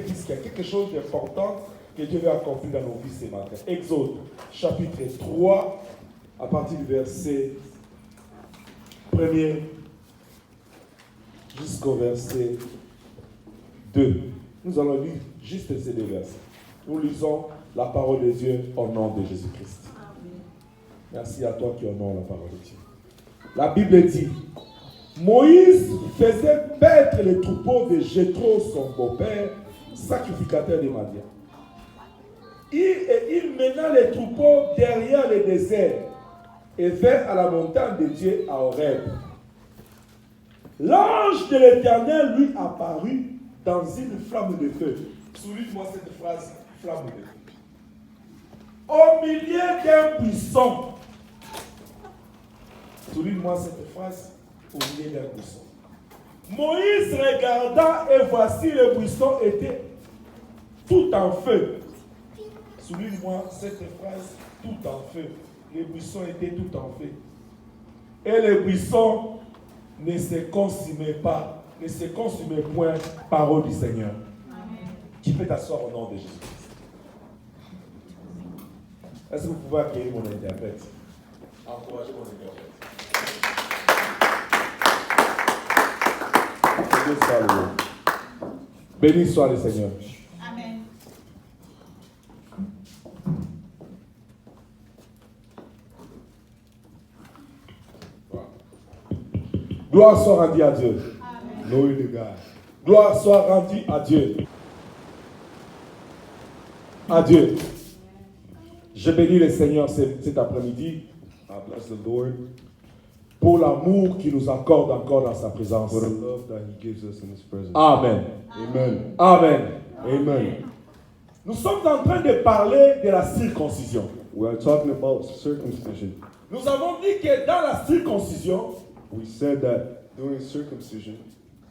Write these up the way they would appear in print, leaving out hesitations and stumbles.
qu'il y a quelque chose d'important que Dieu veut accomplir dans nos vies ce matin. Exode, chapitre 3, à partir du verset 1er jusqu'au verset 2. Nous allons lire juste ces deux versets. Nous lisons la parole de Dieu au nom de Jésus-Christ. Merci à toi qui honore la parole de Dieu. La Bible dit, Moïse faisait paître les troupeaux de Jéthro, son beau-père, sacrificateur de Madian. Il mena les troupeaux derrière le désert et vint à la montagne de Dieu à Horeb. L'ange de l'Éternel lui apparut dans une flamme de feu. Souligne-moi cette phrase, flamme de feu. Au milieu d'un buisson. Souligne-moi cette phrase, au milieu d'un buisson. Moïse regarda et voici le buisson était tout en feu. Souligne-moi cette phrase, tout en feu. Le buisson était tout en feu. Et le buisson ne se consumait pas, ne se consumait point, parole du Seigneur. Amen. Tu peux t'asseoir au nom de Jésus-Christ. Est-ce que vous pouvez accueillir mon interprète? Encouragez mon interprète. Béni soit le Seigneur. Amen. Gloire soit rendue à Dieu. Amen. Glory to God. Gloire soit rendue à Dieu. À Dieu. Je bénis le Seigneur cet après-midi. I bless the Lord. Pour l'amour qu'il nous accorde encore dans sa présence. For the love that he gives us in his presence. Amen. Amen. Amen. Amen. Nous sommes en train de parler de la circoncision. We are talking about circumcision. Nous avons dit que dans la circoncision, We said that during circumcision,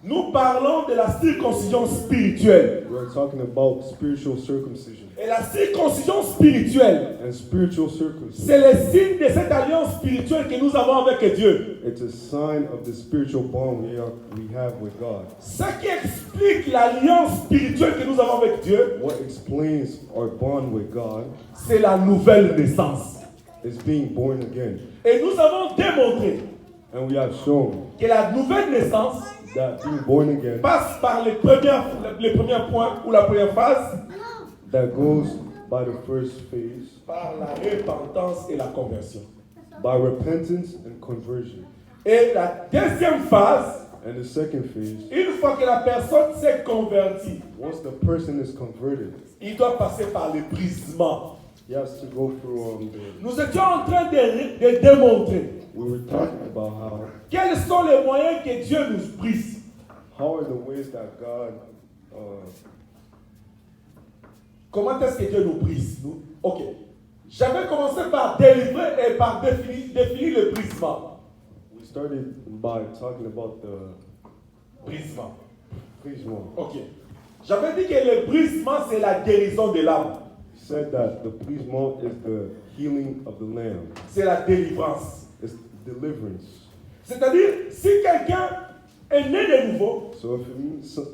nous parlons de la circoncision spirituelle. we are talking about spiritual circumcision. Et la circoncision spirituelle, And spiritual circumcision, c'est le signe de cette alliance spirituelle que nous avons avec Dieu. it's a sign of the spiritual bond we have with God. Ce qui explique l'alliance spirituelle que nous avons avec Dieu, What explains our bond with God c'est la nouvelle naissance. is being born again. Et nous avons démontré And we have shown que la nouvelle naissance that being born again, passe par les premiers points ou la première phase, that goes by the first phase, par la repentance et la conversion. by repentance and conversion. Et la deuxième phase, And the second phase, une fois que la personne s'est convertie, once the person is converted, il doit passer par le brisement. he has to go through Nous étions en train de démontrer we were talking about quels sont les moyens que Dieu nous brise. how are the ways that God Comment est-ce que Dieu nous brise? Ok. J'avais commencé par délivrer et par définir le brisement. we started by talking about the Brisement. brisement. Ok. J'avais dit que le brisement, c'est la guérison de l'âme. He said that the brisement is the healing of the lamb. C'est la délivrance. It's deliverance. C'est-à-dire, si quelqu'un est né de nouveau, So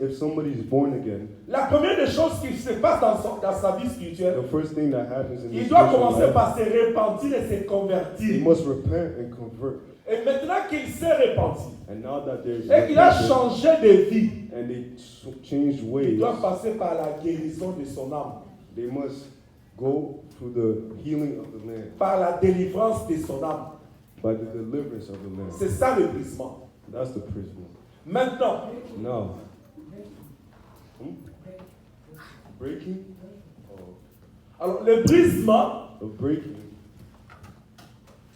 if somebody is born again, la première des choses qui se passe dans sa vie spirituelle, the first thing that happens in il his doit spiritual commencer life, par se repentir et se he convertir. must repent and convert. Et maintenant qu'il s'est repenti And now that there's et qu'il a repentance changé de vie, and they changed il ways, doit passer par la guérison de son âme, they must go through the healing of the lamb, par la délivrance de son âme. by the deliverance of the lamb. C'est ça le brisement. That's the brisement. Maintenant, Now, breaking, alors le brisement, the breaking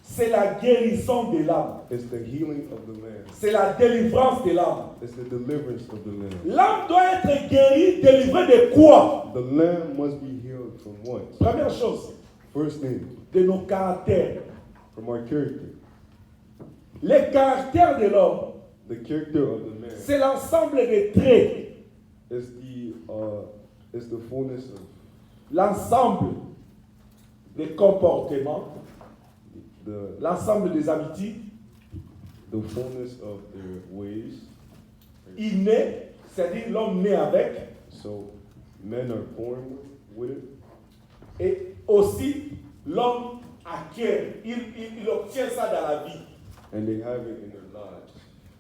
c'est la guérison de l'âme. is the healing of the lamb. C'est la délivrance de l'âme. It's the deliverance of the lamb. L'âme doit être guérie, délivrée de quoi? The lamb must be healed from what? Première chose, First thing, de nos caractères. from our character. Les caractères de l'homme, The character of the man c'est l'ensemble des traits, is the fullness of l'ensemble des comportements, the l'ensemble des habitudes fullness of their ways. innés, c'est-à-dire l'homme né avec, So men are born with it, et aussi l'homme acquiert, il obtient ça dans la vie. and they have it in their lives.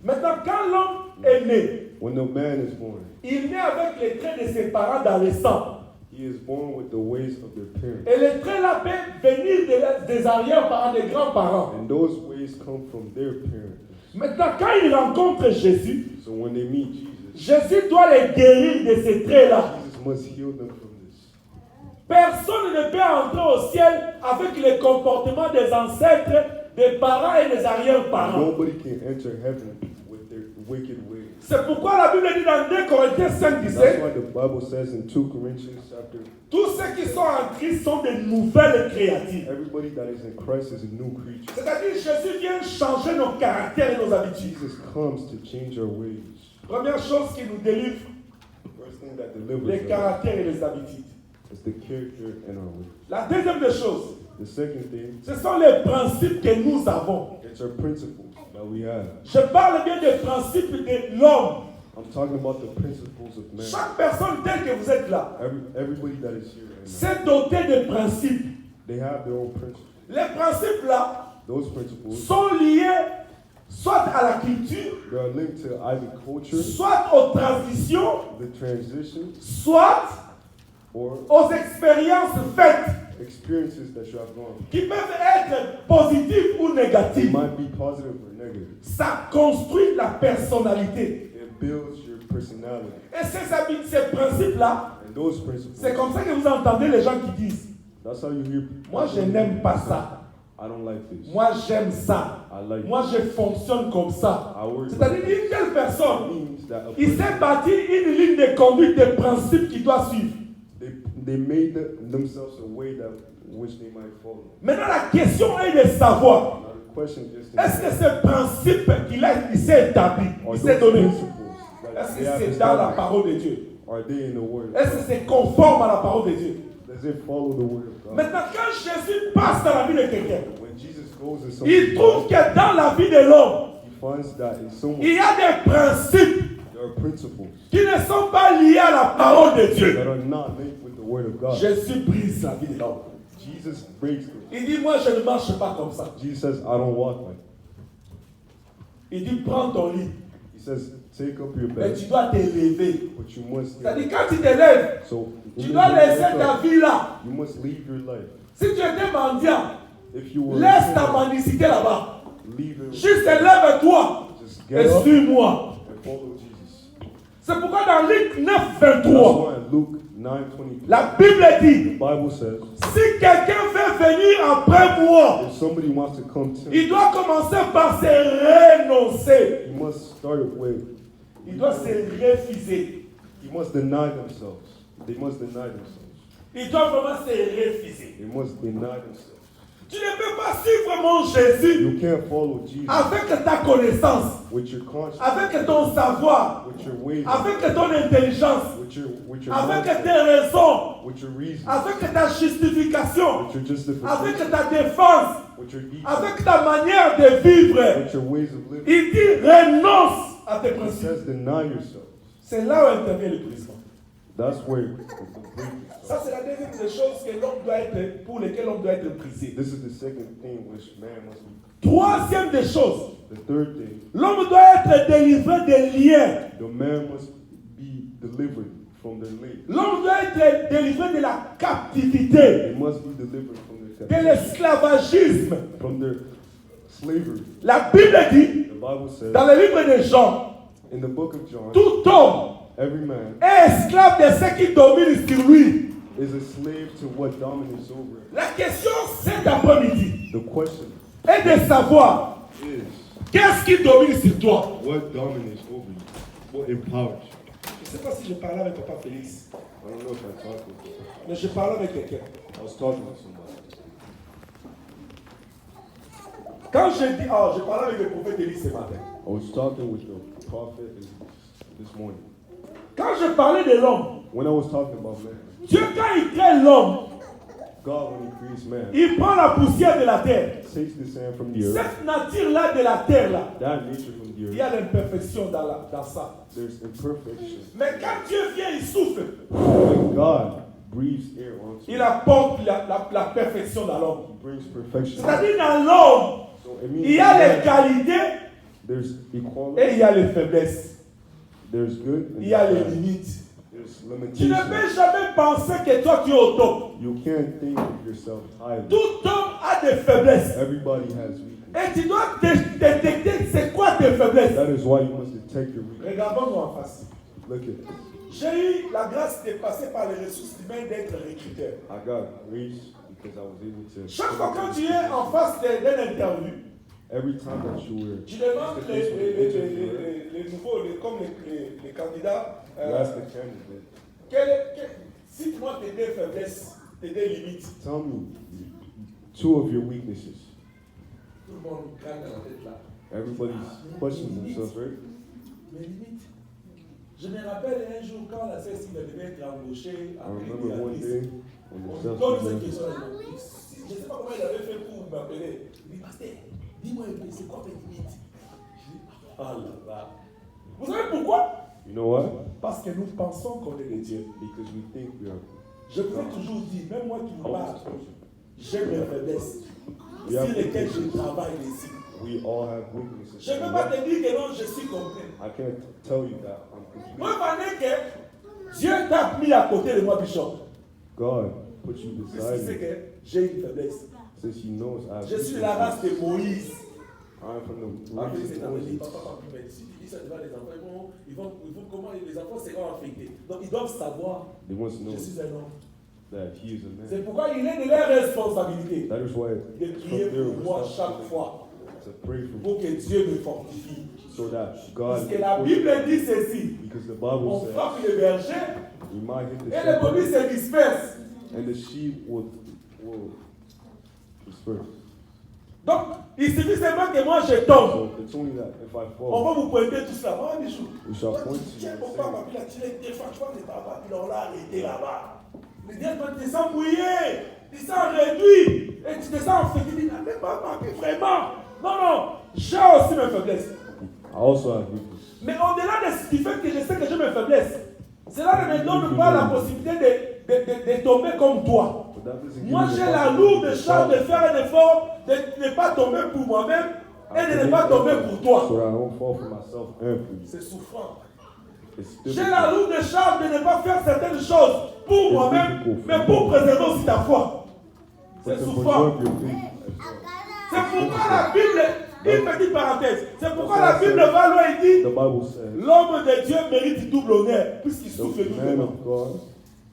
Maintenant, quand l'homme est né, When the man is born, il naît avec les traits de ses parents dans le sang. he is born with the ways of their parents. Et les traits là peuvent venir des arrière-parents, des grands-parents. And those ways come from their parents. Maintenant, quand il rencontre Jésus, So when they meet Jesus, Jésus doit les guérir de ces traits-là. Jesus must heal them from this. Personne ne peut entrer au ciel avec les comportements des ancêtres, des parents et des arrière-parents. Nobody can enter heaven with their wicked ways. C'est pourquoi la Bible dit dans 2 Corinthiens 5, That's 17, why the Bible says in 2 Corinthians chapter, tous ceux qui sont en Christ sont de nouvelles créatures. everybody that is in Christ is a new creature. C'est-à-dire que Jésus vient changer nos caractères et nos habitudes. Jesus comes to change our ways. Première chose qui nous délivre, First thing that les delivers us caractères et les habitudes. is the character and our ways. La deuxième des choses, The second thing, ce sont les principes que nous avons. it's our principles that we have. Je parle bien des principes de l'homme. I'm talking about the principles of man. Chaque personne telle que vous êtes là, Everybody that is here right now, s'est doté de principes. they have their own principles. Les principes là Those principles, sont liés soit à la culture, they are linked to either culture, soit aux transitions, the transition, soit or aux expériences faites experiences that you have gone. qui peuvent être positives ou They négatives. might be positive or negative. Ça construit la personnalité. It builds your personality. Et ces principes-là, And those c'est principles, comme ça que vous entendez les gens qui disent that's how you hear people. moi je n'aime pas ça, I don't like this. moi j'aime ça, I like moi je fonctionne comme ça. I work C'est-à-dire une telle personne, means that a il person, s'est bâti une ligne de conduite, des principes qu'il doit suivre. they made themselves a way that which they might follow. Maintenant la question est de savoir, Now the question just est-ce que ce principe il s'est établi, are il those s'est donné, principles that est-ce they que have c'est dans la established, parole de Dieu? are they in the word? Est-ce que c'est conforme à la parole de Dieu? Does it follow the word of God? Maintenant quand Jésus passe dans la vie de quelqu'un, When Jesus goes in il somebody's trouve life, que dans la vie de l'homme, he finds that in someone il y a des principes there are principles qui ne sont pas liés à la parole de Dieu. that are not linked with the word of God. Jésus brise la vie de l'homme. Jesus breaks them. Il dit, moi je ne marche pas comme ça. Jesus says, I don't walk like that. Il dit, prends ton lit, He says, take up your mais bed, tu dois te lever. but you must C'est-à-dire quand tu te lèves, So tu in dois the laisser wake ta up, vie là. you must leave your life. Si tu étais mendiant, If you were laisse ta sinner, mendicité là-bas. leave it. Juste lève-toi Just et get up suis-moi. and follow Jesus. C'est pourquoi dans Luc 9, That's 23, why in Luke 9:23, la Bible the dit, Bible says, si quelqu'un veut venir après moi, if somebody wants to come to il him, doit commencer par se renoncer. he must start with, Il doit se refuser. he must deny themselves. They must deny themselves. Il doit vraiment se refuser. They must deny themselves. Tu ne peux pas suivre mon Jésus You can't follow Jesus avec ta connaissance, with your conscience, avec ton savoir, with your ways, avec ton intelligence, with your avec mindset, tes raisons, with your reason, avec ta justification, with your justification, avec ta défense, with your deeds, avec ta manière de vivre. with your ways of living. Il dit renonce à tes It principes. says deny yourself. C'est là où intervient le brisement. That's where the breaking Ça, starts. c'est la deuxième des choses que l'homme doit être, pour lesquelles l'homme doit être brisé. This is the second thing which man must be. Troisième des choses, The third thing, l'homme doit être délivré des liens. the man must be delivered from their labor. L'homme doit être délivré de la captivité, They must be delivered from their de captivity, l'esclavagisme. from their slavery. La Bible dit, The Bible says dans le livre de Jean, in the book of John, tout homme every man est esclave de ce qui domine sur lui. is a slave to what dominates over him. La question cet après-midi The question est de savoir is, qu'est-ce qui domine sur toi. what dominates over you? What empowers you? Je ne sais pas si je parlais avec Papa Félix, I don't know if I talked with you. mais je parlais avec quelqu'un. I was talking with somebody. Quand je dis, je parlais avec le prophète Élie ce matin. I was talking with the prophet this morning. Quand je parlais de l'homme, When I was talking about man, Dieu quand il crée l'homme, God, when He creates man, il prend la poussière de la terre. takes the sand from the earth, Cette nature-là de la terre-là, that nature from the il y earth, a l'imperfection dans ça. there's imperfection. Mais quand Dieu vient, il souffle. When God breathes air onto Il you, apporte la perfection dans l'homme. He brings perfection. C'est-à-dire dans l'homme, So it means il y a les that qualités there's et equality, il y a les faiblesses. there's good, and Il y a les there's bad. limites. There's Tu ne limitations. peux jamais penser que toi tu es au top. You can't think of yourself highly. Tout homme a des faiblesses. Everybody has weakness. Et tu dois détecter c'est quoi tes faiblesses. That is why you must detect your weakness. Regardons-nous en face. Look at this. J'ai eu la grâce de passer par les ressources humaines d'être recruteur. I got grace because I was able to. Chaque fois quand tu es en face d'une interview, Every time that you were tu demandes face with an interviewer, les nouveaux, comme les candidats, you ask the candidate, cite-moi tes deux faiblesses, tes deux limites. tell me 2 of your weaknesses. Tout le monde gagne dans la tête là. Everybody's questioning themselves, right? Mes limites. Je me rappelle un jour quand la CSI devait être embauchée I avec remember one day when on the me sales donne cette was question-là. Je ne sais pas comment il avait fait pour m'appeler. Il dit, pasteur, dis-moi un peu, c'est quoi tes limites? Je dis, oh là là. Vous savez pourquoi? You know what? Parce que nous pensons qu'on est des dieux. Because we think we are. Je vous ai toujours dit, même moi qui vous parle, j'ai mes faiblesses Yeah. sur lesquelles je travaille ici. We all have weaknesses. Je ne peux pas te dire que non, je suis complet. I can't tell you that I'm complete. Moi, je que Dieu t'a mis à côté de moi, Bishop. God put you Parce beside qu'il sait me que j'ai une faiblesse. since He knows I have Je suis de la race weaknesses. de Moïse. I'm from the Ah, mais race c'est of Moses. papa, mais si tu dis ça devant les enfants, comment les enfants seront affectés. Donc ils doivent savoir, They want to know je suis un homme. that He is a man. C'est pourquoi il est de leur responsabilité That is why de it's prier from their pour moi chaque responsibility fois to pray for me pour que Dieu me fortifie. so that Parce God que la Bible dit ceci, because the on Bible says frappe le berger we might hit the et les brebis shepherd se dispersent. and the sheep will disperse. Donc, il suffit seulement que moi je tombe. So it's only that if I On fall, va vous pointer tout ça. Moi, Bichou, we shall toi, point tu to tiens you mon and papa, say, il a tiré des fois, tu vois, les papas, puis on l'a arrêté là-bas. Le diable, toi, tu te sens mouillé, tu te sens réduit, et tu te sens en fait, tu dis, mais papa, mais vraiment. Non, non, j'ai aussi mes faiblesses. I also have weakness. Mais au-delà de ce qui fait que je sais que j'ai mes faiblesses, cela ne me donne pas la possibilité de tomber comme toi. But that doesn't give Moi, me the j'ai la lourde possibility to charge de fall. faire un effort, de ne pas tomber pour moi-même et de ne pas tomber pour toi. So that I don't fall for myself and for you. C'est souffrant. It's J'ai la difficult. lourde charge de ne pas faire certaines choses pour moi-même, mais pour préserver aussi ta foi. But C'est to souffrant. preserve your faith as well. C'est pourquoi la Bible, une petite parenthèse, c'est pourquoi la Bible va loin et dit, The Bible says l'homme de Dieu mérite double honneur, puisqu'il souffre the man doublement. of God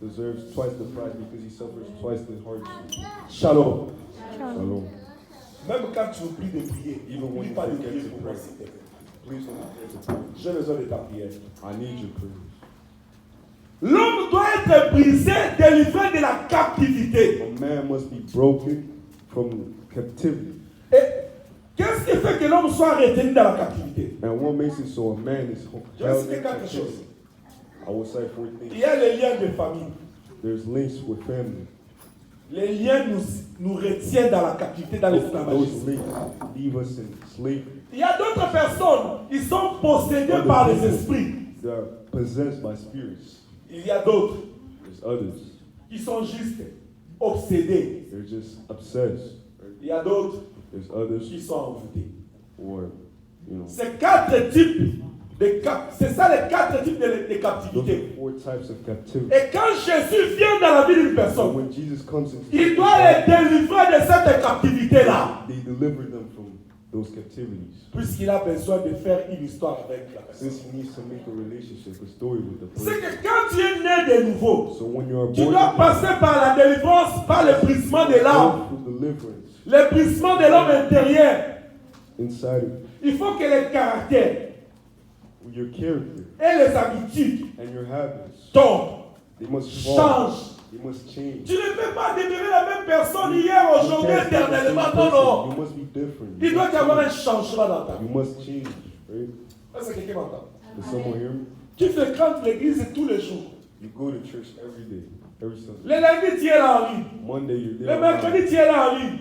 deserves twice the prize because he suffers twice the hardship. Shalom. Shalom. Même quand tu oublies de prier, Even when n'oublie you pas de forget prier to pour moi, pray. s'il te plaît. Please don't forget to pray. J'ai besoin de ta prière. I need your prayers. L'homme doit être brisé, délivré de la captivité. A man must be broken from captivity. Et qu'est-ce qui fait que l'homme soit retenu dans la captivité? And what makes it so a man is Je vais held citer in quelque captivity? chose. I will say 4 Il things. y a les liens de famille. There's links with family. Les liens nous retiennent dans la captivité, dans Those l'esclavagisme. links leave us in slavery. Il y a d'autres personnes qui sont possédées par les esprits. They are possessed by spirits. Il y a d'autres There's others. qui sont juste obsédés. They're just obsessed. Il y a d'autres There's others qui sont envoûtés. or, you know, C'est quatre types c'est ça les quatre types de those are captivité. 4 types of captivity. Et quand Jésus vient dans la vie d'une So personne, when Jesus comes into il doit les délivrer de cette captivité-là. they deliver them from those captivities. Puisqu'il a besoin de faire une histoire avec la personne. Since he needs to make a relationship, a story with the C'est person. que quand tu es né de nouveau, So when you are tu born dois again, passer par la délivrance, par le brisement de l'âme, go through deliverance le brisement de l'homme intérieur. inside of Il faut que les caractères your character et les habitudes and your habits. tombent, They must fall. changent. They must change. Tu ne peux pas demeurer la même personne hier, You aujourd'hui, can't be the same éternellement. Non, person. non. You must be different. Il You doit must y avoir un change. changement dans ta vie. You must change, right? Est-ce que quelqu'un m'entend? Does someone hear me? Tu fréquentes l'église tous les jours. You go to church every day, every Sunday. Le lundi, tu es là en ligne. Monday, you're Le there. mercredi, tu es là en ligne.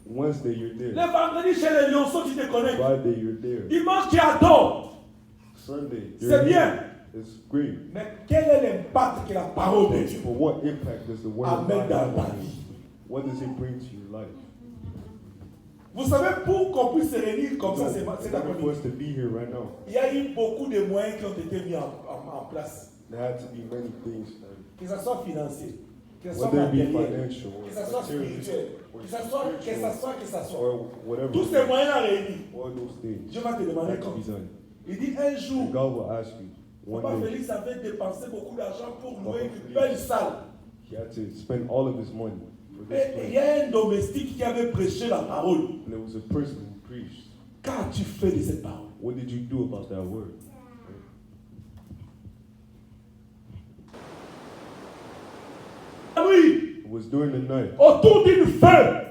Wednesday, you're Le there. vendredi, chez les lionceaux, tu te connectes. Friday, you're there. Dimanche, tu adores. Sunday, C'est you're bien. here. It's great. Mais quel est l'impact que la parole de Dieu But what impact does the word of amène God dans have ta on you? vie? What does it bring to your life? Vous savez, pour qu'on puisse se réunir comme ça, In c'est order for après-midi. us to be here right now, Il y a eu beaucoup de moyens qui ont été mis en place. there had to be many things. Que ce soit financier, que ce soit Whether it be matériel, financial que ce soit spirituel, que ce soit. or whatever. Tous ces moyens-là réunis. All those things Dieu va te demander have to comme be ça. done. Il dit un And jour, God will ask you Papa one day. Félix avait dépensé beaucoup d'argent pour louer une belle salle. He had to spend all of his money for this Et il y place. a un domestique qui avait prêché la parole. And there was a person who preached. Qu'as-tu fait de cette parole? What did you do about that word? Oui, It was during the night autour d'une femme,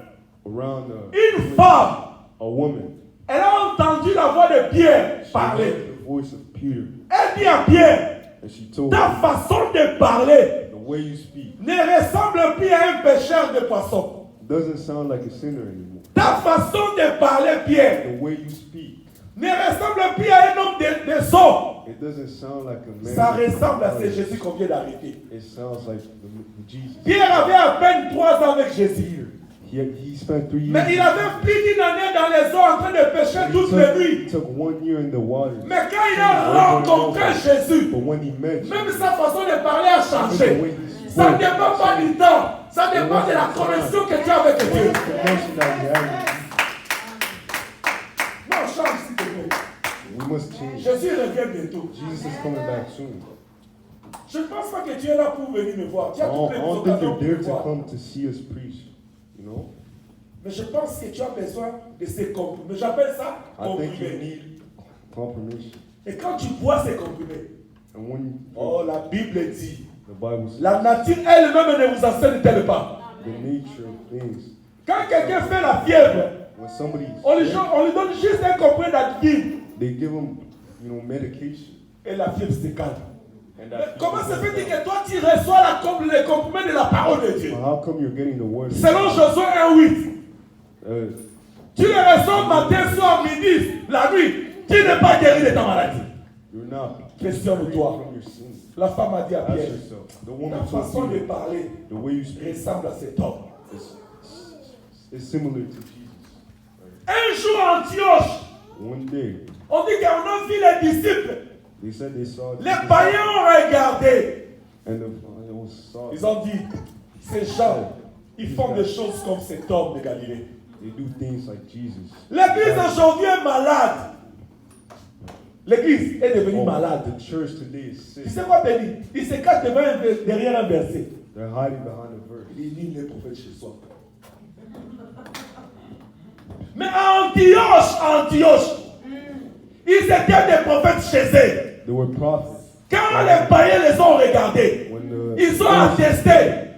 around une femme, a woman. elle a entendu la voix de Pierre She parler. heard the voice of Peter, Elle dit à Pierre, and she told ta him, façon de parler the way you speak ne ressemble plus à un pêcheur de poissons. doesn't sound like a sinner anymore. Ta façon de parler, Pierre, The way you speak, ne ressemble plus à un homme de son. it doesn't sound like a man. Ça ressemble à ce Jésus qu'on vient d'arrêter. It sounds like the Jesus. Pierre avait à peine 3 ans avec Jésus. He spent 3 years. Mais il avait plus d'une année dans les eaux en train de pêcher toutes les nuits. It took 1 year in the water. Mais quand il a rencontré Jésus, But when he met même Jesus, sa façon de parler a changé. Ça ne dépend pas du temps. Ça dépend de la connexion que tu as avec Dieu. the connection that he had, Non, change s'il te plaît. we must change. Jésus revient bientôt. Jesus is coming back soon. Je ne pense pas que tu es là pour venir me voir. Tu I as don't, toutes I les don't think occasions you're pour there me to voir. come to see us preach, you know? Mais je pense que tu as besoin de ces comprimés. J'appelle ça I think you comprimés. need confirmation. Et quand tu bois ces comprimés, And when oh, la Bible dit, the Bible says la nature elle-même ne vous enseigne-t-elle pas? the nature of things, Quand quelqu'un fait la fièvre, when somebody on lui donne juste un comprimé d'advil they give them, you know, medication. et la fièvre se calme. And Mais that comment se fever fait-il goes down. que toi tu reçois les comprimés de la parole de Dieu? Well, how come you're getting the word? Selon Josué 1:8, Uh, tu les reçois matin, soir, midi, la nuit. Tu n'es pas guéri de ta maladie. you're not Questionne-toi. from your sins. La femme a dit à Ask Pierre, yourself. The ta woman façon told de you parler the way you speak ressemble à cet homme. is similar to Jesus. Un jour à Antioche, One day, on dit qu'on a vu les disciples. they said they saw Les Jesus, païens ont regardé. and it saw Ils ont dit, ces gens, ils font des choses comme cet homme de Galilée. they do things like Jesus. L'église aujourd'hui est malade. L'église est devenue malade. The church today is Tu sick. sais quoi, Béni? Il se cache derrière un verset. They're hiding behind a verse. Il dit, nul n'est prophète chez soi. Mais à Antioche, ils étaient des prophètes chez eux. They were prophets. Quand les païens les ont regardés, When ils ont attesté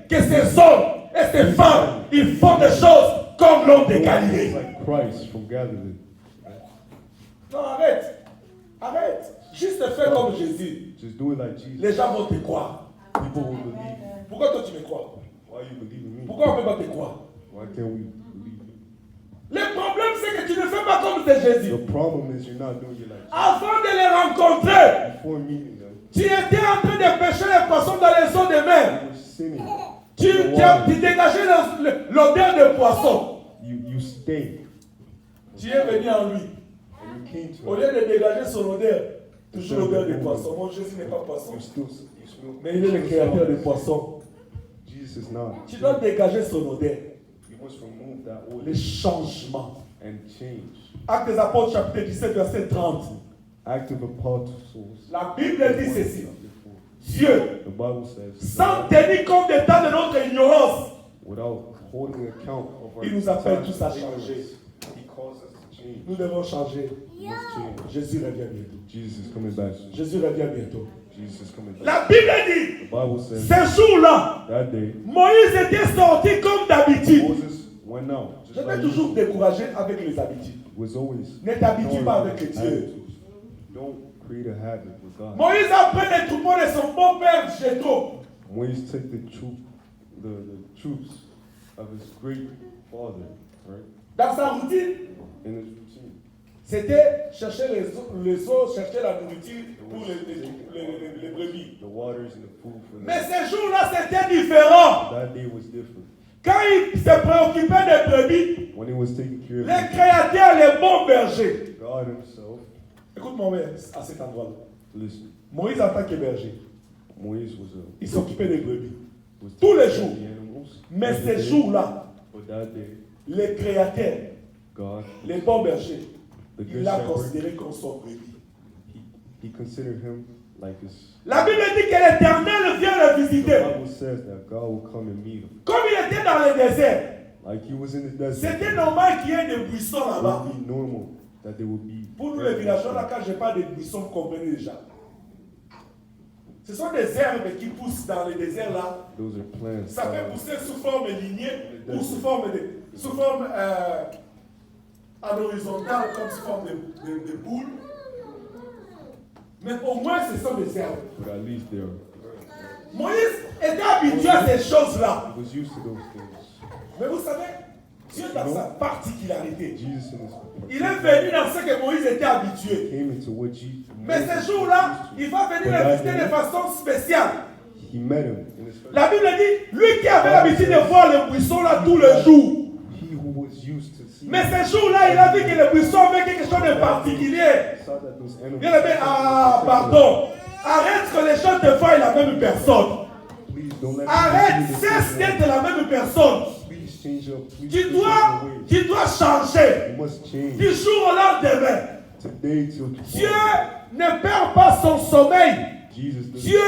que ces hommes et ces femmes, ils font des choses comme l'homme de Galilée. like Christ from Galilee. Non, arrête. Arrête. Juste fais comme Jésus. Just do it like Jesus. Les gens vont te croire. People will believe you. Pourquoi toi tu me crois? Why you believe in me? Pourquoi on ne peut pas te croire? Why can't we believe you? Le problème c'est que tu ne fais pas comme c'est Jésus. The problem is you're not doing it like Jesus. Avant de les rencontrer, Before meeting them, tu étais en train de pêcher les poissons dans les eaux de mer. you were sinning. Tu dégageais l'odeur de poisson. You stayed. Tu es venu en lui. And you came to Au him. lieu de dégager son odeur, toujours l'odeur de poisson. Mon Jésus n'est pas poisson. You smell. Mais il est le créateur de poissons. Jesus is not. Tu dois dégager son odeur. You must remove that Les order changements. and change. Actes des Apôtres, chapitre 17, verset 30. Active apostles. La Bible dit ceci. Dieu, The Bible says, sans tenir compte des temps de notre ignorance, without holding account of our il nous appelle times tous à of changer. ignorance, He calls us to change. Nous devons changer. We must change. Jésus revient bientôt. Jesus is coming back soon. Jésus revient bientôt. Jesus is coming back. La Bible dit, The Bible says ce jour-là, that day Moïse était sorti comme d'habitude. Moses went out. Je Just t'ai like toujours usual. découragé avec les habitudes. Was always Ne t'habitue pas avec les dieux. attitudes. Don't create a habit with God. Moïse a pris les troupeaux de son beau-père Jéthro. Moïse took the troops of his great father, right? Dans sa routine, In his routine. c'était chercher les eaux, chercher la nourriture pour les brebis. The waters and the food for Mais them. ce jour-là, c'était différent. That day was different. Quand il se préoccupait des brebis, When he was taking care of les créateurs, les bons bergers. God himself, Écoute-moi bien à cet endroit-là. listen, Moïse en tant que berger, Moïse il s'occupait des brebis. was Tous les taking care jours. of the animals. Mais Every ces day. jours-là, But that day, les créateurs, God, les bons bergers, the good il l'a shepherd, considéré comme son brebis. he considered him like his. La Bible dit que l'Éternel vient le The visiter. Bible says that God will come and meet him. Comme il était dans le désert, Like he was in the desert. c'était normal qu'il y ait des buissons It là-bas. would be normal that there would be. Pour nous les villageois, là, quand je parle de buissons, vous comprenez déjà. Ce sont des herbes qui poussent dans le désert là. Those are plants. Ça peut pousser sous forme lignée ou sous forme en horizontale, comme sous forme de boule. Mais au moins, ce sont des herbes. But at least there. Moïse était habitué à ces choses-là. He was used to those things. Mais vous savez, Dieu dans sa particularité, Jesus in his il est venu dans ce que Moïse était habitué. came into what Jesus. Mais ce jour-là, il va venir le visiter de façon spéciale. He met him in his. La Bible dit, lui qui avait l'habitude de voir le buisson là tous les jours. He who was used to see. Mais ce jour-là, il a vu que le buisson avait quelque chose de particulier. Saw that those animals. Bien aimé, pardon. Arrête que les gens te voient la même personne. Please don't let. Arrête, people see cesse this d'être la même personne. Please change up. Please Tu change dois, your ways. tu dois changer. You must change. Du jour au lendemain. Today till tomorrow. Dieu ne perd pas son sommeil. Jesus. Dieu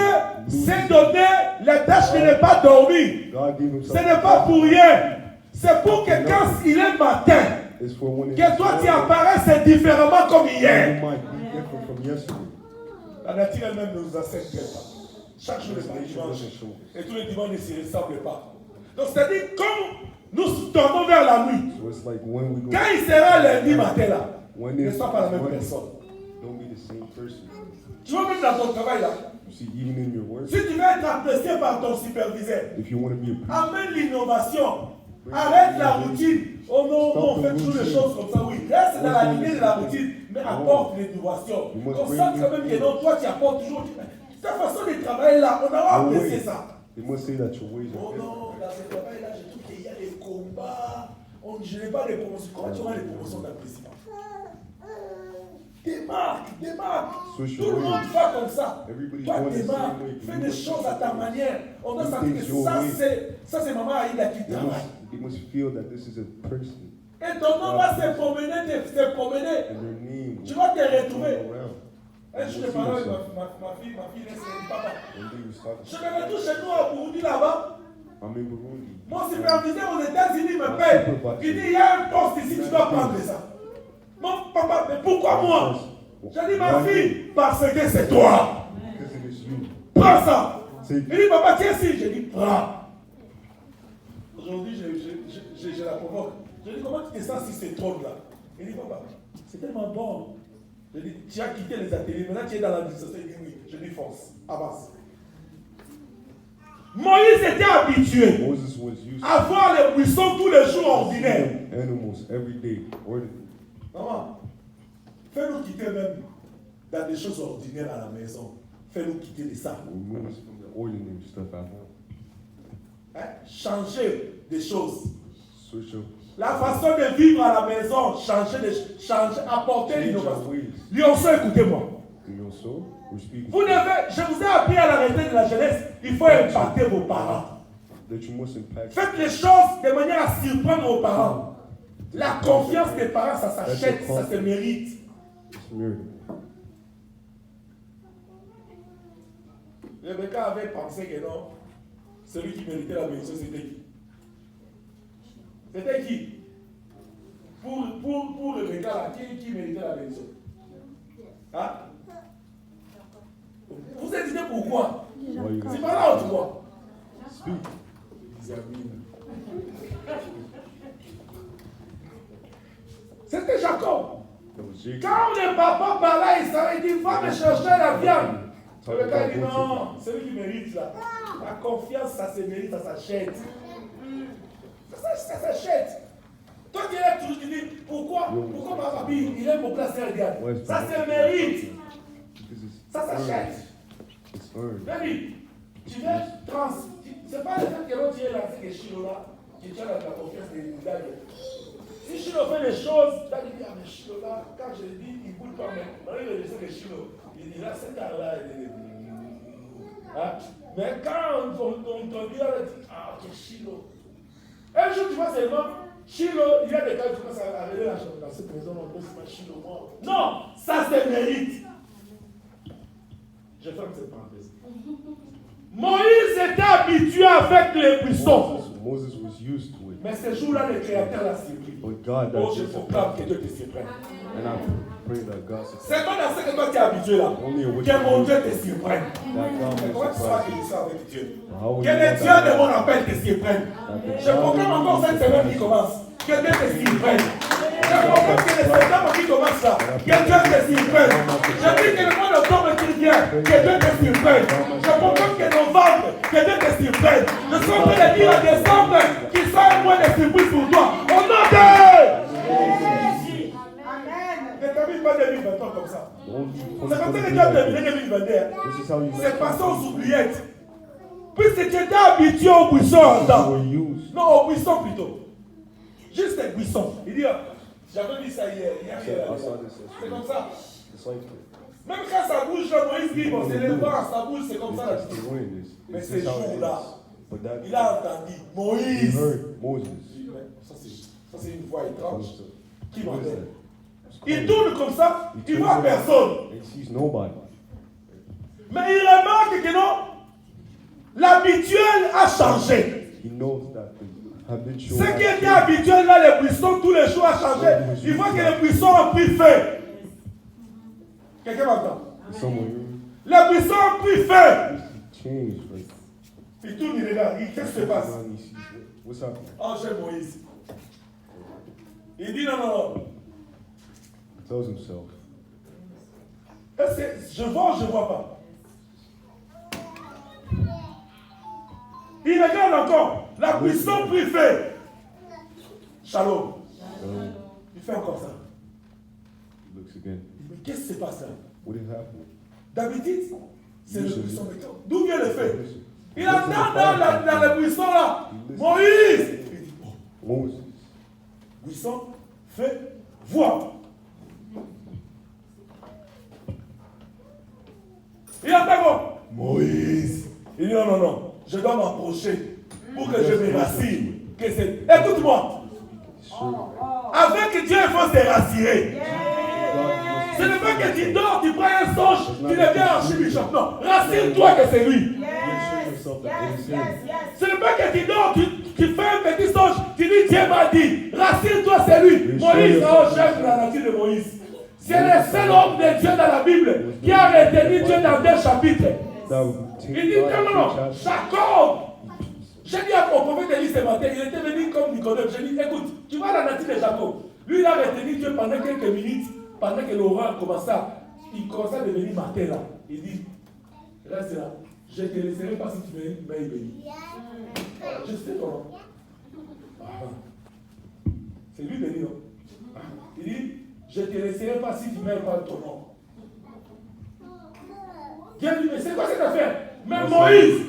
s'est donné la tâche de ne pas dormir. God gave himself. Ce n'est pas pour rien. C'est pour que quand il est matin, It's for when que toi tu apparaisses différemment comme hier. You might be different from yesterday. La nature elle-même ne nous enseigne pas. Chaque jour est un dimanche. Et tous les dimanches ne se ressemblent pas. Donc c'est-à-dire, comme nous tournons vers la nuit, So it's like when we go. quand il sera lundi matin là, When ne it's sois pas la même when- personne. Don't be the same person. Tu vois, même dans ton travail là, You see, even in your work, si tu veux être apprécié par ton superviseur, if you want to be a amène l'innovation. Arrête la routine. Oh non, on fait toutes les choses comme ça. Oui, reste dans la lignée de la routine, mais apporte l'innovation. Comme ça, quand même, que non, toi, tu apportes toujours. Ta façon de travailler là, on aura apprécié ça. They must say that your ways Oh are non, different. dans ce travail là, je trouve qu'il y a des combats. Je n'ai pas de promotion. Comment tu auras les promotions d'appréciation? Démarque. Switch Tout your le monde ways. va comme ça. Everybody's Toi, going the démarque. same way. Fais des choses à ta manière. On doit Do sentir things que your way. ça c'est maman Aïda qui travaille. They must feel that this is a person Et ton nom va se promener. and their name Tu vas te will retrouver. go around. Un jour, je parlais avec ma fille laisse papa. One day he was talking. Je me retrouve chez nous à Burundi là-bas. I'm in Burundi. Mon superviseur aux États-Unis me paye. Il dit, il y a un poste ici, tu dois prendre ça. Mon papa, mais pourquoi moi? Je dis, ma fille, parce que c'est toi. Because it is you. Prends ça. Take Il dit, papa, tiens ici. Je dis, prends. Aujourd'hui, je la provoque. Je dis, comment tu te sens si c'est trop là? Il dit, papa, c'est tellement bon. Je dis, tu as quitté les ateliers, maintenant tu es dans l'administration. Il dit, oui. Je dis, fonce, avance. Moïse était habitué Moses was used à voir les buissons tous les jours to ordinaires. seeing animals every day. Ordinary. Maman, fais-nous quitter même dans des choses ordinaires à la maison. Fais-nous quitter de ça. Remove us from the ordinary stuff at home. Hein? Changer des choses. Switch up. La façon de vivre à la maison, changer, apporter Change l'innovation. our ways. Lionceau, écoutez-moi. You know, so we're speaking. Vous devez, je vous ai appris à la retraite de la jeunesse, il faut impacter vos parents. That you must impact. Faites les choses de manière à surprendre vos parents. La confiance des parents, ça s'achète, ça se mérite. It's miracle. Rebecca avait pensé que non, celui qui méritait la bénédiction, c'était qui? C'était qui? Pour Rebecca, là, qui méritait la bénédiction? Hein? Vous hésitez pourquoi? C'est pas là où tu vois. Speak. C'était Jacob. Jacob. Quand le papa parlait, il dit, va me chercher la viande. Le gars dit, non, c'est lui qui mérite là. La confiance, ça se mérite, ça s'achète. Ça s'achète. Toi qui es là, tu dis, pourquoi ma famille, il aime mon place et regarde. Ça se mérite. Ça s'achète. Baby, tu veux c'est pas le fait que l'autre est lancé que Chilo là, qui tient la confiance des Dagues. Si Chilo fait les choses, Dagues dit, ah mais Chilo là, quand je le dis, il ne bouge pas, mais il le sait que Chilo, il dit là, c'est là, mais quand on dit là, il dit, ah ok, Chilo. Un jour, tu vois seulement, Chilo, il y a des cas, tu commences à arriver dans cette maison, on dit, c'est pas Chilo mort. Non, ça se mérite. Je ferme cette parenthèse. Moïse était habitué avec les buissons. Moses was used to it. Mais ce jour-là, le Créateur l'a surpris. But God, Oh, je proclame que Dieu te surprenne. and I pray that God C'est pas dans ce que toi tu es habitué là. Que mon Dieu te surprenne. Mais comment tu sauras que je suis avec Dieu? Que le Dieu de mon appel te surprenne. Je proclame encore cette semaine qui commence. Que Dieu te surprenne. Je proclame que le septembre qui commence là. Que Dieu te surprenne. Je dis que le mois d'octobre qui vient. Que Dieu te surprenne. Je proclame que novembre. Que Dieu te surprenne. Je suis en train de dire à décembre qu'il sera un mois de surprise pour toi. Au nom de ne termine pas 2023 comme ça. C'est comme ça que tu as terminé 2021. C'est passé aux oubliettes. Puisque tu étais habitué au buisson en temps. Non, au buisson plutôt. Juste les buissons. Il dit, j'avais vu ça hier. C'est comme ça. Même quand ça bouge, Moïse dit, bon, c'est le vent, ça bouge, c'est comme ça. Mais ce jour-là, il a entendu Moïse. Ça, c'est une voix étrange. Qui m'entend? Il tourne comme ça, il ne voit personne. Mais il remarque que non, l'habituel a changé. Ce qui était habituel là, les buissons, tous les jours a changé. Il voit que les buissons ont pris feu. Quelqu'un m'entend? Les buissons ont pris feu. Il tourne, il regarde, qu'est-ce qui se passe? Oh, j'ai Moïse. Il dit non. Tells himself. Est-ce que je vois ou je ne vois pas? Il regarde encore. La buisson prit feu. Shalom. Il fait encore ça. He looks again. Mais qu'est-ce qui se passe là? What is happening? D'habitude, c'est le buisson. D'où vient le feu? Il entend dans le buisson là. Moïse. Il dit, Moses. Buisson, feu, voix. Il entend Moïse. Il dit non. Je dois m'approcher pour que je me rassure. Écoute-moi. Avec Dieu, il faut se rassurer. Ce n'est pas que tu dors, tu prends un songe, tu deviens archibishop. Non, rassure-toi que c'est lui. Ce n'est pas que tu dors, tu fais un petit songe, tu dis Dieu m'a dit. Rassure-toi, c'est lui. Moïse, chef de la nature de Moïse. C'est le seul homme de Dieu dans la Bible qui a retenu Dieu dans 2 chapitres. Il dit non, Jacob. J'ai dit au prophète Élie ce matin, il était venu comme Nicodème. J'ai dit, écoute, tu vois la nature de Jacob. Lui, il a retenu Dieu pendant quelques minutes, pendant que l'orage commençait, il commençait à devenir matin là. Il dit, reste là, je ne te laisserai pas si tu m'as béni. Je sais ton nom. C'est lui béni, non? Il dit, je ne te laisserai pas si tu m'aimes pas ton nom. Dieu dit, mais c'est quoi cette affaire? Mais Moïse,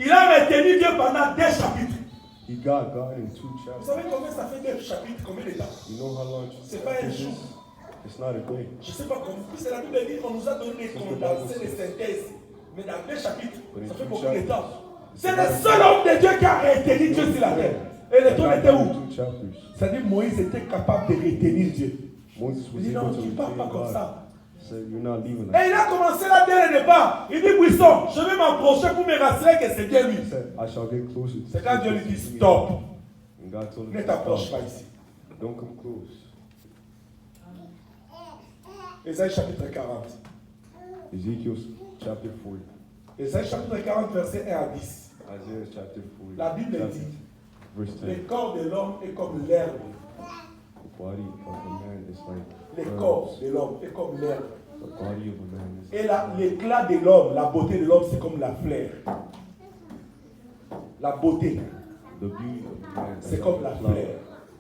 il a retenu Dieu pendant 2 chapitres. He got God in 2 Vous chapters. savez combien ça fait 2 chapitres, combien d'étapes? You know how long C'est pas un jour. It's not a day. Je ne sais pas comment. C'est la Bible dit qu'on nous a donné des condensés, des synthèses. Mais dans 2 chapitres, ça fait beaucoup de temps. C'est le seul homme de Dieu qui a retenu Dieu sur la terre. Et le trône était où? C'est-à-dire Moïse était capable de retenir Dieu. Il dit non, tu ne parles pas comme ça. Et il a commencé là dès le départ. Il dit buisson, je vais m'approcher pour me rassurer que c'est Dieu lui. C'est quand Dieu lui dit stop. Ne t'approche pas ici. Don't come close. Ésaïe chapitre 40. Ezekiel chapter 40. Ésaïe chapitre 40, verset 1 à 10. Isaiah chapter 40. La Bible dit, verse 10. le corps de l'homme est comme l'herbe. The body of a man is like Le corps de l'homme est comme l'herbe. the body of a man is Et l'éclat de l'homme, la beauté de l'homme, c'est comme la fleur. La beauté, the beauty of a man. c'est comme la fleur.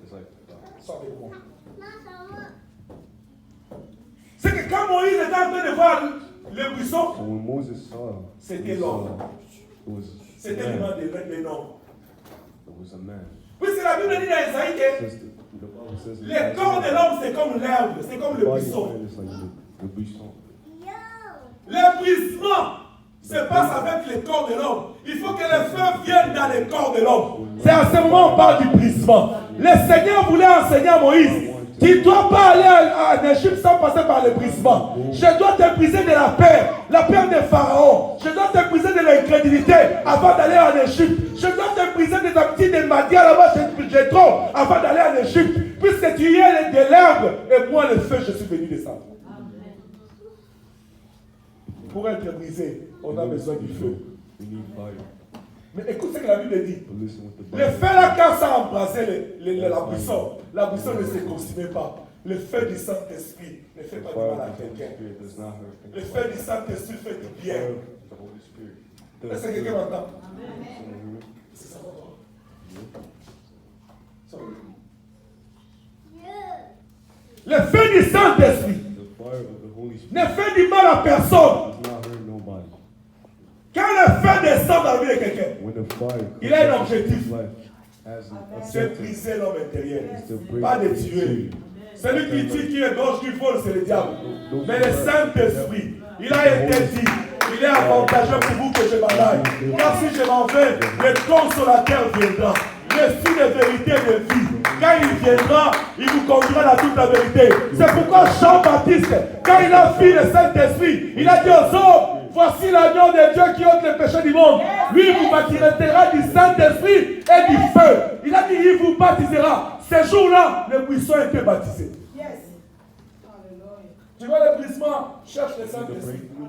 It's like Sors avec moi. C'est que quand Moïse était en train de voir le buisson, so when Moses saw, c'était he l'homme. saw it was C'était a le nom man. de l'homme. It was a man. Puis c'est la Bible dit dans Isaïe que The Bible says le corps de l'homme, c'est comme l'herbe, c'est comme le the body of buisson. man is like the buisson. L'épuisement se passe avec le corps de l'homme. Il faut que le feu vienne dans le corps de l'homme. C'est à ce moment qu'on parle du brisement. Le Seigneur voulait enseigner à Moïse: tu ne dois pas aller en Égypte sans passer par le brisement. Je dois te briser de la peur de Pharaon. Je dois te briser de l'incrédulité avant d'aller en Égypte. Je dois te briser des habitudes de Madia là-bas chez trop avant d'aller en Égypte. Puisque tu y es de l'herbe et moi le feu, je suis venu descendre. Pour être brisé, on a besoin du feu. We need fire. Mais écoute ce que la Bible dit. But listen what the Le Bible feu là, quand ça embrasait la buisson ne se consumait pas. Le feu du Saint-Esprit ne fait pas du mal à quelqu'un. Spirit does not hurt. Le feu du Saint-Esprit fait du bien. The Holy Spirit. Est-ce que quelqu'un m'entend? Amen. C'est ça. Le feu du Saint-Esprit The fire of the Holy Spirit ne fait du mal à personne. does not hurt nobody. Quand le feu descend dans la vie de quelqu'un, When the fire il a un comes up objectif. in his life, has an c'est objective, briser l'homme intérieur. is to break Pas de the tuer. spirit. Celui qui tue, qui est gauche, qui vole, c'est le diable. Mais le Saint-Esprit, il a été dit, il est avantageux pour vous que je m'aille. Car si je m'en vais, le consolateur viendra. L'esprit de vérité et de vie. Quand il viendra, il vous conduira dans toute la vérité. C'est pourquoi Jean-Baptiste, quand il a vu le Saint-Esprit, il a dit aux hommes: voici l'agneau de Dieu qui ôte les péchés du monde. Lui, il vous baptisera du Saint-Esprit et du feu. Il a dit: il vous baptisera. Ce jour-là, le buisson était baptisé. Tu vois le brisement, cherche le The Saint-Esprit. breakthrough,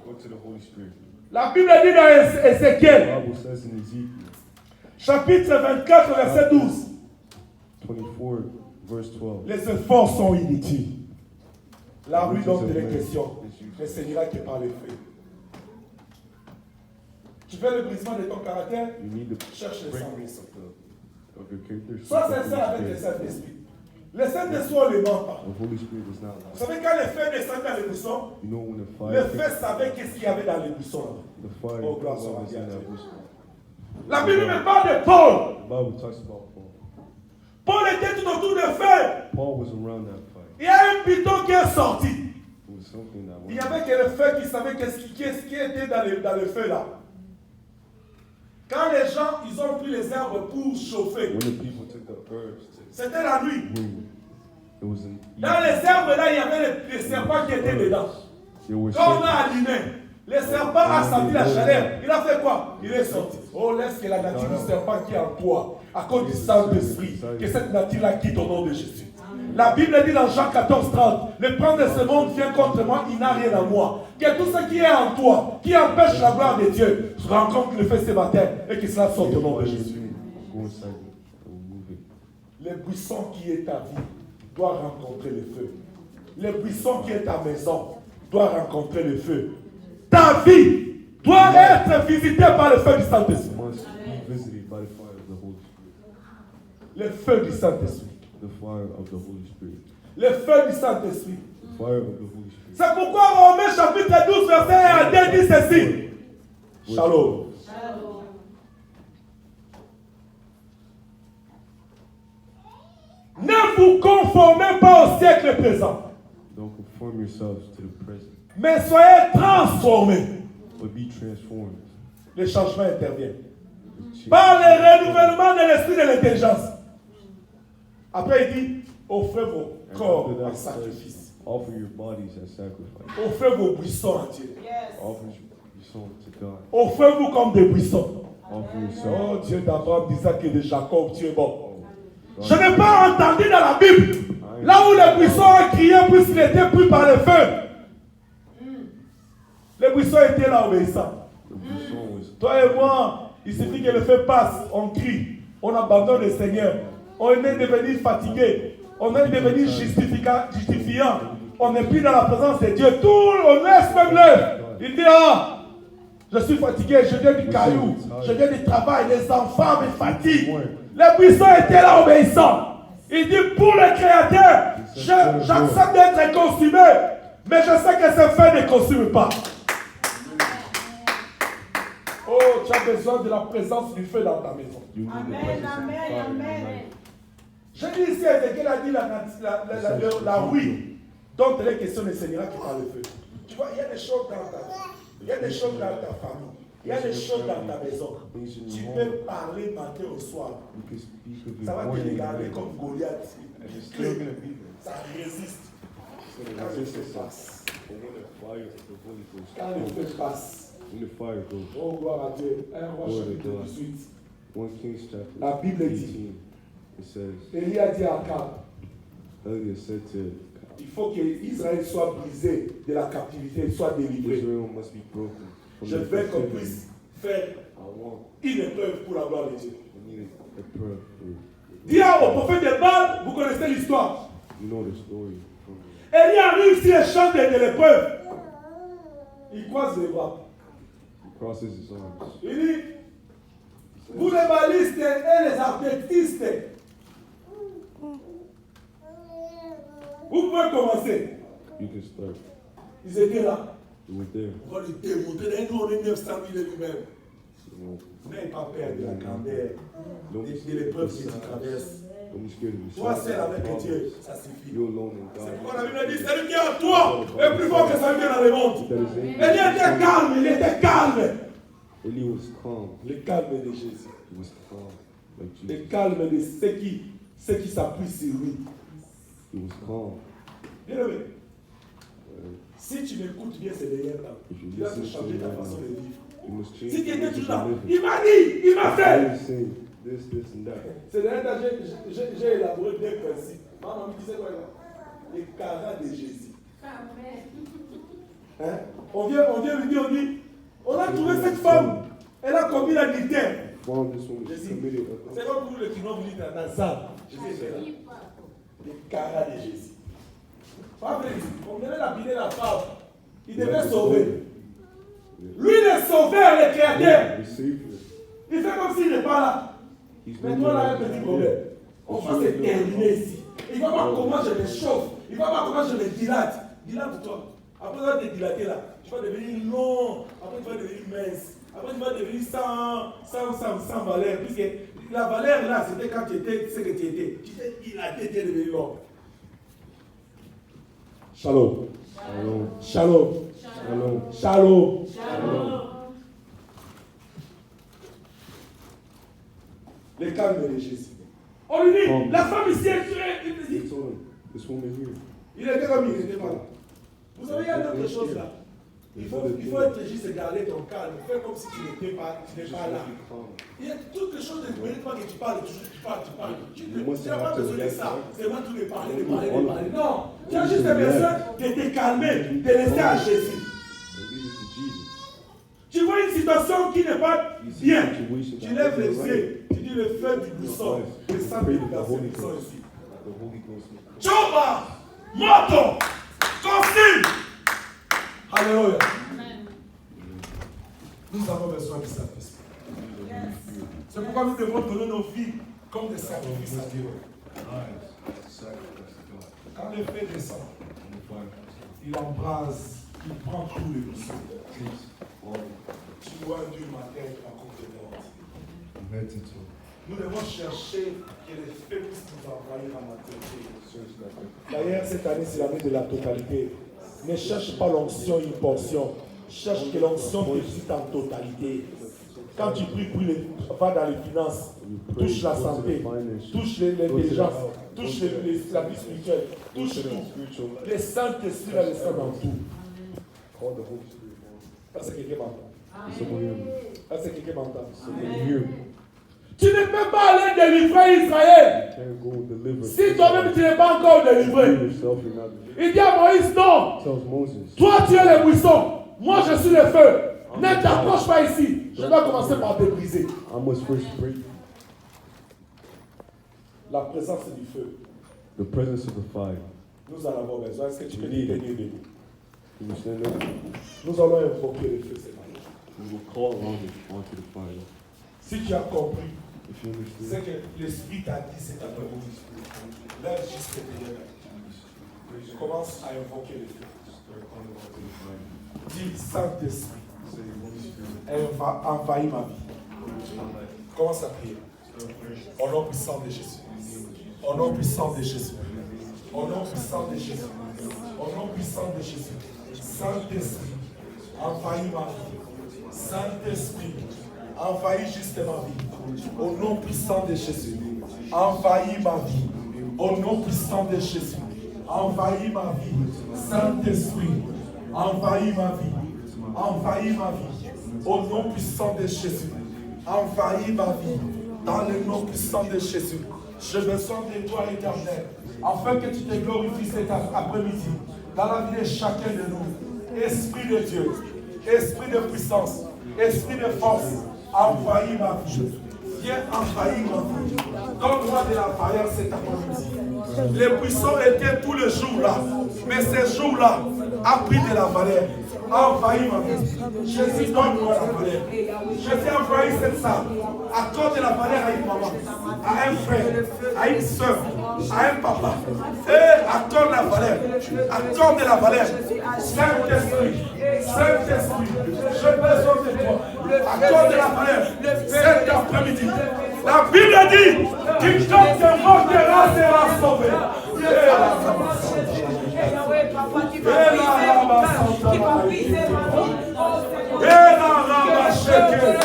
go to the Holy Spirit. La Bible dit dans Ézéchiel, The Bible says in Ezekiel chapitre 24, verset 12, 24, verse 12. les efforts sont inutiles. La rue donc des questions ne s'élira que par les faits. Tu veux le brisement de ton caractère? You need the Cherche le breakthrough Saint-Esprit. of your character. Sois Seek the sincère Holy avec le Spirit. Saint-Esprit. Le Saint-Esprit, on ne le ment pas. The Holy Spirit does not Vous lie. savez, quand le feu descend dans le buisson, You know when the le fire feu savait qu'est-ce qu'il y avait dans le buisson. the fire Oh, gloire soit à was in Dieu. that bush. La Bible me parle de Paul. The Bible talks about Paul. Paul était tout autour de feu. Paul was around that fire. Il y a un piton qui est sorti. It was something that Il n'y went avait que le feu qui savait qu'est-ce qui était dans le feu là. Quand les gens, ils ont pris les herbes pour chauffer, when the people took the herbs to c'était la nuit. wing, it was an Dans les herbes là, il y avait les serpents qui étaient dedans. There were Quand on a serpents. allumé, le serpent a senti la chaleur. Il a fait quoi? Il est sorti. Oh, laisse que la nature du serpent qui est en toi, à cause du Saint-Esprit, que cette nature-là quitte au nom de Jésus. La Bible dit dans Jean 14, 30, le prince de ce monde vient contre moi, il n'a rien à moi. Que tout ce qui est en toi, qui empêche la gloire de Dieu, rencontre le feu ce matin et que cela sorte au nom de Jésus. Go inside it and move it. Le buisson qui est ta vie doit rencontrer le feu. Le buisson qui est ta maison doit rencontrer le feu. Ta vie doit être visitée par le feu du Saint-Esprit. Must be visited by the fire of the Holy Spirit. Le feu du Saint-Esprit. The fire of the Holy Spirit. Le feu du Saint-Esprit. The fire of the Holy Spirit. C'est pourquoi Romains chapitre 12, verset 1 à 2 dit ceci. Shalom. Ne vous conformez pas au siècle présent, Don't conform yourselves to the present, mais soyez transformés. but be transformed. Le changement intervient Change. par le renouvellement de l'esprit de l'intelligence. Après, il dit, offrez vos And corps after en that, sacrifice. offer your bodies as sacrifice. Offrez vos buissons à Dieu. Offer your soul to God. Offrez-vous comme des buissons. Offer yourself. Oh, Dieu d'Abraham, d'Isaac et de Jacob, tu es bon. God. Je n'ai pas entendu dans la Bible, là où les buissons ont crié puisqu'il était pris par le feu. Les buissons étaient là obéissants. The buisson was Toi et moi, il suffit que le feu passe, on crie, on abandonne le Seigneur. On est devenu fatigué, On est devenu justifiant. On n'est plus dans la présence de Dieu. Tout, on laisse même l'œuvre. Il dit, ah, je suis fatigué, je viens du caillou, je viens du travail, les enfants me fatiguent. Les buissons étaient là obéissants. Il dit, pour le Créateur, j'accepte d'être consumé, mais je sais que ce feu ne consume pas. Oh, tu as besoin de la présence du feu dans ta maison. Amen, amen, amen. Je dis ici, Ézéchiel a dit la oui, dont il est question du Seigneur qui parle le feu. Tu vois, il y a des choses dans ta vie, il y a des choses dans ta famille, il y a des choses dans ta maison. Tu peux parler matin au soir. Ça va te regarder comme Goliath. Ça résiste. Quand le feu passe. Quand le feu passe. Oh, gloire à Dieu. 1 Roi chapitre 18. La Bible dit, Élie a dit à Akab, il faut qu'Israël soit brisé de la captivité, soit délivré. Je veux qu'on puisse faire une épreuve pour la gloire de Dieu. Dis au prophète de Baal, vous connaissez l'histoire. Élie arrive sur le champ de l'épreuve. Il croise les bras. Il dit, vous les balistes et les artétistes, vous pouvez commencer. Ils étaient là. On va lui démontrer. Nous, on est 900 000 lui-même. N'ayez pas peur de la grandeur, de l'épreuve que tu traverses. Toi seul avec Dieu, ça suffit. C'est pourquoi la Bible dit, celui qui est en toi est plus fort que celui qui est dans le monde. Élie était calme, il était calme. Le calme de Jésus. Le calme de ceux qui s'appuient sur lui. Bien aimé, si tu m'écoutes bien ces derniers temps, tu dois te changer ta façon de vivre. Si tu étais toujours là, il m'a dit, il m'a fait. Ces derniers temps, j'ai élaboré deux principes. Maman me disait quoi là? Les carats de Jésus. Hein? On vient lui dire, on a trouvé cette femme, elle a commis l'adultère. C'est comme vous le qui vous dites dans ça. Les carats de Jésus. On devait l'habiller la femme. Il devait sauver. Lui, le sauveur, le créateur. Il fait comme s'il n'est pas là. Mais toi, là, il y a un petit problème. On va se terminer ici. Il ne va pas comment je me chauffe. Il ne va pas comment je me dilate. Dilate-toi. Après, tu vas te dilater là. Tu vas devenir long. Après, tu vas devenir mince. Après, tu vas devenir sans valeur. Puisque la valeur là, c'était quand tu étais ce que tu étais. Tu t'es dilaté, tu es devenu long. Shalom. Shalom. Shalom. Shalom. Shalom. Le calme de Jésus. On lui dit, la femme ici est tuée. Il était comme il n'était pas là. Vous savez, il y a d'autres choses là. Il faut être juste garder ton calme. Fais comme si tu n'étais pas là. Il y a toutes les choses, ne mérite pas que tu parles, tu parles. Tu n'as pas besoin de ça. C'est moi tout de parler. Non. Tu as juste besoin de te calmer, de laisser à Jésus. Tu vois une situation qui n'est pas bien. Tu lèves les yeux. Tu dis le feu du buisson. Le sang de la buisson ici. Choba, moto, consigne. Alléluia. Nous avons besoin de sacrifice. C'est pourquoi nous devons donner nos vies comme des sacrifices à Dieu. Quand le feu descend, il embrase, il prend tout le buisson. Tu vois du matin à côté de l'autre. Nous devons chercher que les feux puissent nous envahir en maturité. D'ailleurs, cette année, c'est l'année de la totalité. Ne cherche pas l'onction, une portion. Cherche que l'onction te visite en totalité. Quand tu pries, va dans les finances, touche la santé, touche l'intelligence, touche la vie spirituelle, touche tout. Le Saint-Esprit va le faire dans tout. Ça, c'est quelqu'un m'entend. Ça, c'est quelqu'un m'entend. Tu ne peux pas aller délivrer Israël si toi-même tu n'es pas encore délivré. Il dit à Moïse, non. Toi tu es le buisson. Moi je suis le feu. Ne t'approche pas ici. Je dois commencer par te briser. La présence du feu. the presence of the fire. Nous en avons besoin. Est-ce que tu peux Oui. te tenir debout? Can you stand up? Nous allons invoquer le feu cette année. We will call onto the fire. Si tu as compris, If you c'est understand, que l'Esprit t'a dit cet après-midi. Lève juste tes prières. Je commence à invoquer le feu. Dis, Saint-Esprit, envahis ma vie. Commence à prier. Au nom puissant de Jésus. Au nom puissant de Jésus. Au nom puissant de Jésus. Au nom puissant de Jésus. Saint-Esprit, envahis ma vie. Saint-Esprit, envahis juste ma vie. Au nom puissant de Jésus. Envahis ma vie. Au nom puissant de Jésus. Envahis ma vie. Saint-Esprit, envahis ma vie. Envahis ma vie. Au nom puissant de Jésus. Envahis ma vie. Dans le nom puissant de Jésus. J'ai besoin de toi, Éternel, afin que tu te glorifies cet après-midi dans la vie de chacun de nous. Esprit de Dieu, esprit de puissance, esprit de force, envahis ma vie. Viens envahir ma vie. Donne-moi de la valeur cet après-midi. Les puissants étaient tous les jours là, mais ces jours-là a pris de la valeur. Envahis ma vie. Jésus, donne-moi la valeur. Jésus, envahis cette salle. Accorde de la valeur à une maman, à un frère, à une soeur, à un papa. Et accorde la valeur. Accorde de la valeur. Saint-Esprit, Saint-Esprit, j'ai besoin de toi. Accorde de la valeur. Cet après-midi. La Bible dit, quiconque te moquera sera sauvé. Saint-Esprit,